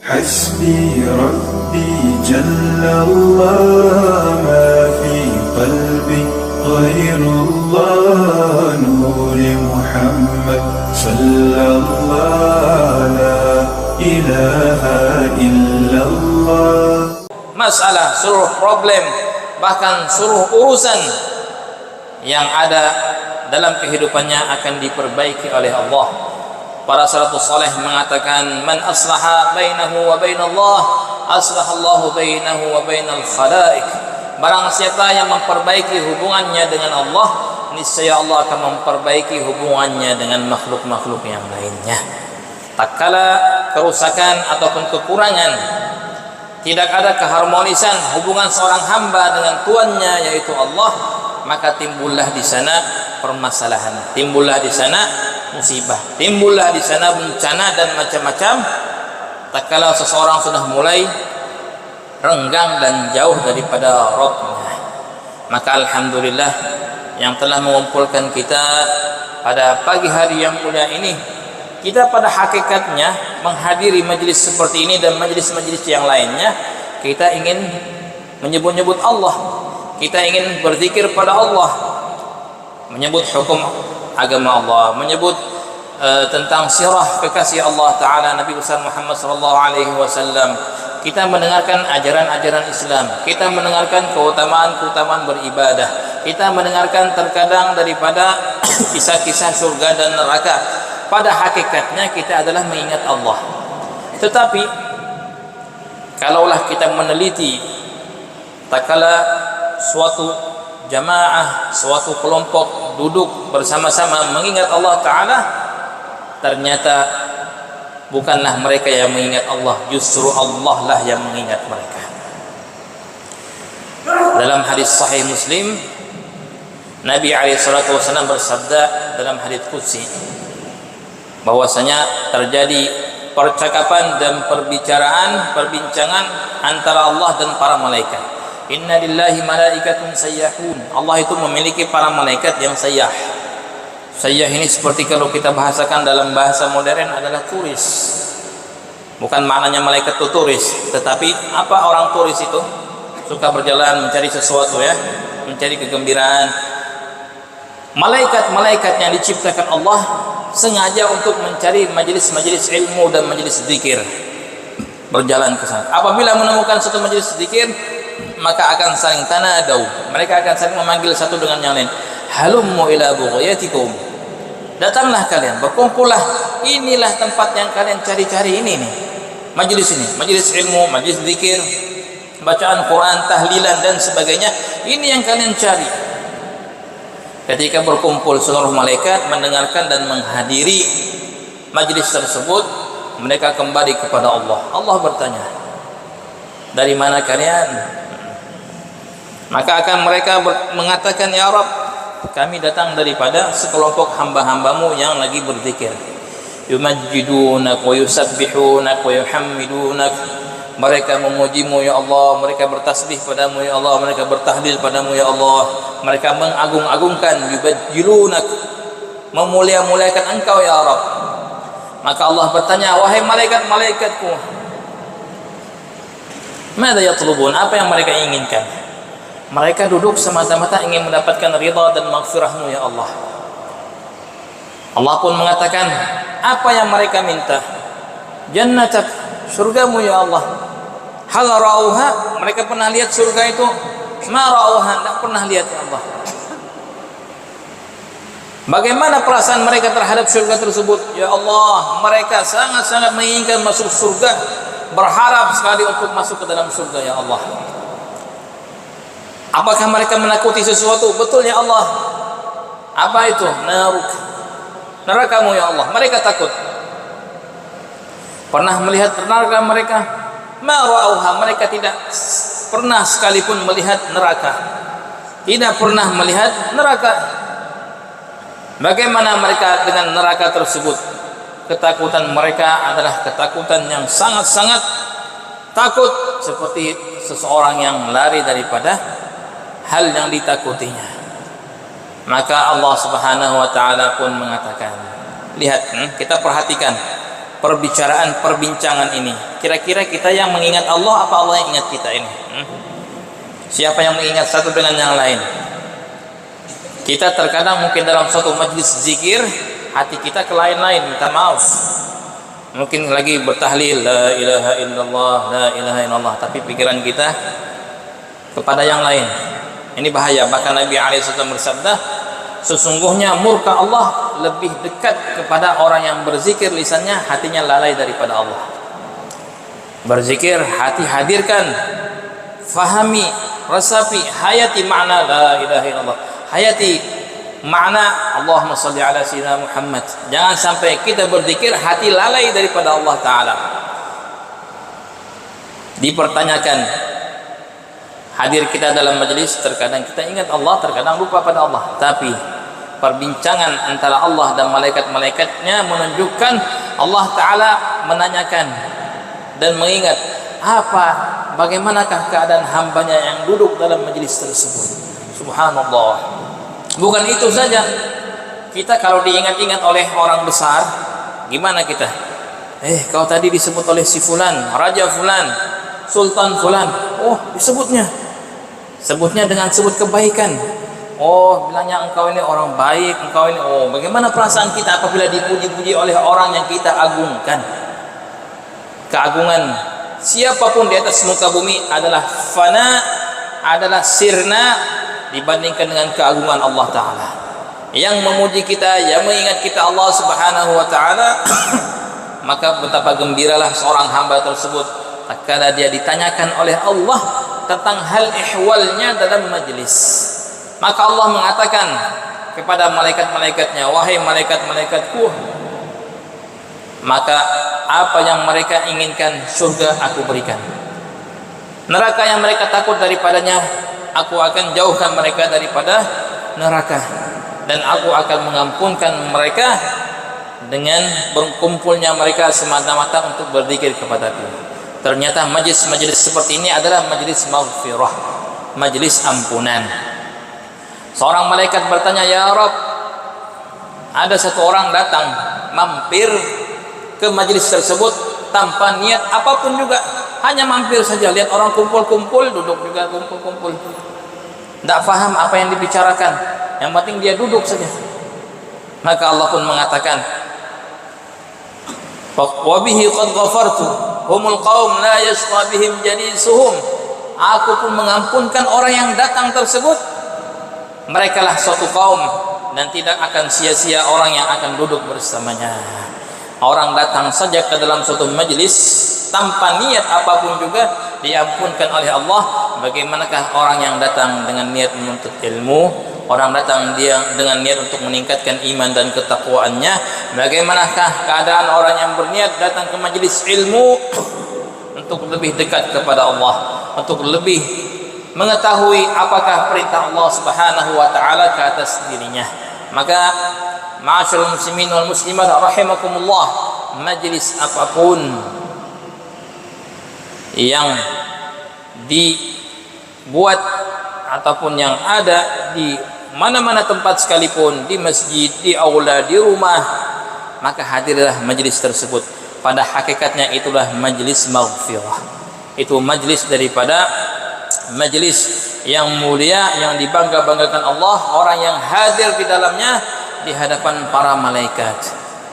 حسبي ربي جل الله ما في قلبي غير الله نور محمد صلى الله لا إله إلا الله. Masalah, seluruh problem, bahkan seluruh urusan yang ada dalam kehidupannya akan diperbaiki oleh Allah. Para salafus saleh mengatakan, man aslaha bainahu wa bainallah aslahallahu bainahu wa bainal khalaiq. Barang siapa yang memperbaiki hubungannya dengan Allah, niscaya Allah akan memperbaiki hubungannya dengan makhluk-makhluk yang lainnya. Tak kala kerusakan ataupun kekurangan, tidak ada keharmonisan hubungan seorang hamba dengan Tuannya yaitu Allah, maka timbullah di sana permasalahan, timbullah di sana musibah, timbullah di sana bencana dan macam-macam. Tak kala seseorang sudah mulai renggang dan jauh daripada Rabbnya, maka alhamdulillah yang telah mengumpulkan kita pada pagi hari yang mulia ini. Kita pada hakikatnya menghadiri majlis seperti ini dan majlis-majlis yang lainnya, kita ingin menyebut-nyebut Allah, kita ingin berzikir pada Allah, menyebut hukum agama Allah, menyebut tentang sirah kekasih Allah Ta'ala Nabi besar Muhammad sallallahu alaihi wasallam. Kita mendengarkan ajaran-ajaran Islam, kita mendengarkan keutamaan-keutamaan beribadah, kita mendengarkan terkadang daripada kisah-kisah surga dan neraka. Pada hakikatnya kita adalah mengingat Allah. Tetapi kalaulah kita meneliti, tak kala suatu jamaah, suatu kelompok duduk bersama-sama mengingat Allah Ta'ala, ternyata bukanlah mereka yang mengingat Allah, justru Allah lah yang mengingat mereka. Dalam hadis sahih Muslim, Nabi SAW bersabda dalam hadis qudsi bahwasanya terjadi percakapan dan perbincangan antara Allah dan para malaikat. Inna lillahi malaikatun sayyahun. Allah itu memiliki para malaikat yang sayyah. Sayyah ini seperti kalau kita bahasakan dalam bahasa modern adalah turis. Bukan maknanya malaikat itu turis, tetapi apa orang turis itu? Suka berjalan mencari sesuatu ya, mencari kegembiraan. Malaikat-malaikat yang diciptakan Allah sengaja untuk mencari majelis-majelis ilmu dan majelis zikir, berjalan ke sana. Apabila menemukan satu majelis zikir, maka akan saling tanadau, mereka akan saling memanggil satu dengan yang lain. Halummu ila bughayatikum, datanglah kalian, berkumpullah, inilah tempat yang kalian cari-cari ini nih. Majelis ini, majelis ilmu, majelis zikir, bacaan Quran, tahlilan dan sebagainya, ini yang kalian cari. Ketika berkumpul seluruh malaikat mendengarkan dan menghadiri majlis tersebut, mereka kembali kepada Allah. Allah bertanya, dari mana kalian? Maka akan mereka mengatakan, ya Rabb, kami datang daripada sekelompok hamba-hambamu yang lagi berzikir. Yumajjidunak wa yusabbihunak wa yuhammidunak. Mereka memujimu ya Allah, mereka bertasbih padamu ya Allah, mereka bertahlil padamu ya Allah, mereka mengagung-agungkan, yubajjilunak, memulia-muliakan engkau ya Rabb. Maka Allah bertanya, wahai malaikat-malaikatku, madza yatlubun, apa yang mereka inginkan? Mereka duduk semata-mata ingin mendapatkan ridha dan maghfirahmu ya Allah. Allah pun mengatakan, apa yang mereka minta? Jannatak, surgamu ya Allah. Hal ra'auha, mereka pernah lihat surga itu? Ma ra'auha, tidak pernah lihat ya Allah. Bagaimana perasaan mereka terhadap surga tersebut? Ya Allah, mereka sangat-sangat menginginkan masuk surga, berharap sekali untuk masuk ke dalam surga ya Allah. Apakah mereka menakuti sesuatu? Betul ya Allah. Apa itu? Naruk, nerakamu ya Allah. Mereka takut. Pernah melihat neraka mereka? Ma ra'auha, mereka tidak pernah sekalipun melihat neraka. Tidak pernah melihat neraka. Bagaimana mereka dengan neraka tersebut? Ketakutan mereka adalah ketakutan yang sangat-sangat takut, seperti seseorang yang lari daripada hal yang ditakutinya. Maka Allah Subhanahu wa taala pun mengatakan, lihat, kita perhatikan perbincangan ini. Kira-kira kita yang mengingat Allah apa Allah yang ingat kita ini? Siapa yang mengingat satu dengan yang lain? Kita terkadang mungkin dalam suatu majlis zikir hati kita ke lain-lain, minta maaf. Mungkin lagi bertahlil la ilaha illallah, la ilaha illallah, tapi pikiran kita kepada yang lain. Ini bahaya. Bahkan Nabi SAW bersabda, sesungguhnya murka Allah lebih dekat kepada orang yang berzikir lisannya, hatinya lalai daripada Allah. Berzikir, hati hadirkan, fahami, resapi, hayati makna la ilaha illallah, hayati makna Allahumma salli ala sayyidina Muhammad. Jangan sampai kita berzikir hati lalai daripada Allah Ta'ala. Dipertanyakan, hadir kita dalam majelis, terkadang kita ingat Allah, terkadang lupa pada Allah. Tapi perbincangan antara Allah dan malaikat-malaikatnya menunjukkan Allah Ta'ala menanyakan dan mengingat bagaimanakah keadaan hambanya yang duduk dalam majelis tersebut. Subhanallah. Bukan itu saja, kita kalau diingat-ingat oleh orang besar, gimana kita? Kau tadi disebut oleh si fulan, raja fulan, sultan fulan. Oh, sebutnya dengan sebut kebaikan. Oh, bilangnya engkau ini orang baik, engkau ini. Oh, bagaimana perasaan kita apabila dipuji-puji oleh orang yang kita agungkan? Keagungan siapapun di atas muka bumi adalah fana, adalah sirna dibandingkan dengan keagungan Allah Ta'ala. Yang memuji kita, yang mengingat kita Allah Subhanahu wa Ta'ala, maka betapa gembiralah seorang hamba tersebut tatkala dia ditanyakan oleh Allah tentang hal ihwalnya dalam majlis. Maka Allah mengatakan kepada malaikat-malaikatnya, wahai malaikat-malaikatku, maka apa yang mereka inginkan surga aku berikan, neraka yang mereka takut daripadanya aku akan jauhkan mereka daripada neraka, dan aku akan mengampunkan mereka dengan berkumpulnya mereka semata-mata untuk berzikir kepadaku. Ternyata majlis-majlis seperti ini adalah majlis maghfirah, majlis ampunan. Seorang malaikat bertanya, ya Rabb, ada satu orang datang mampir ke majlis tersebut tanpa niat apapun juga, hanya mampir saja, lihat orang kumpul-kumpul, duduk juga kumpul-kumpul, tidak faham apa yang dibicarakan, yang penting dia duduk saja. Maka Allah pun mengatakan, wa bihi qad ghafartu humul qaum la yashqa bihim jalisuhum. Aku pun mengampunkan orang yang datang tersebut, merekalah suatu kaum dan tidak akan sia-sia orang yang akan duduk bersamanya. Orang datang saja ke dalam suatu majlis tanpa niat apapun juga diampunkan oleh Allah. Bagaimanakah orang yang datang dengan niat menuntut ilmu, orang datang dia dengan niat untuk meningkatkan iman dan ketakwaannya? Bagaimanakah keadaan orang yang berniat datang ke majlis ilmu untuk lebih dekat kepada Allah, untuk lebih mengetahui apakah perintah Allah Subhanahu wa Ta'ala ke atas dirinya? Maka ma'asyiral muslimin wal muslimat rahimakumullah, majlis apapun yang dibuat ataupun yang ada di mana-mana tempat sekalipun, di masjid, di aula, di rumah, maka hadirlah majlis tersebut. Pada hakikatnya itulah majlis maghfirah. Itu majlis daripada majlis yang mulia, yang dibangga-banggakan Allah. Orang yang hadir di dalamnya di hadapan para malaikat,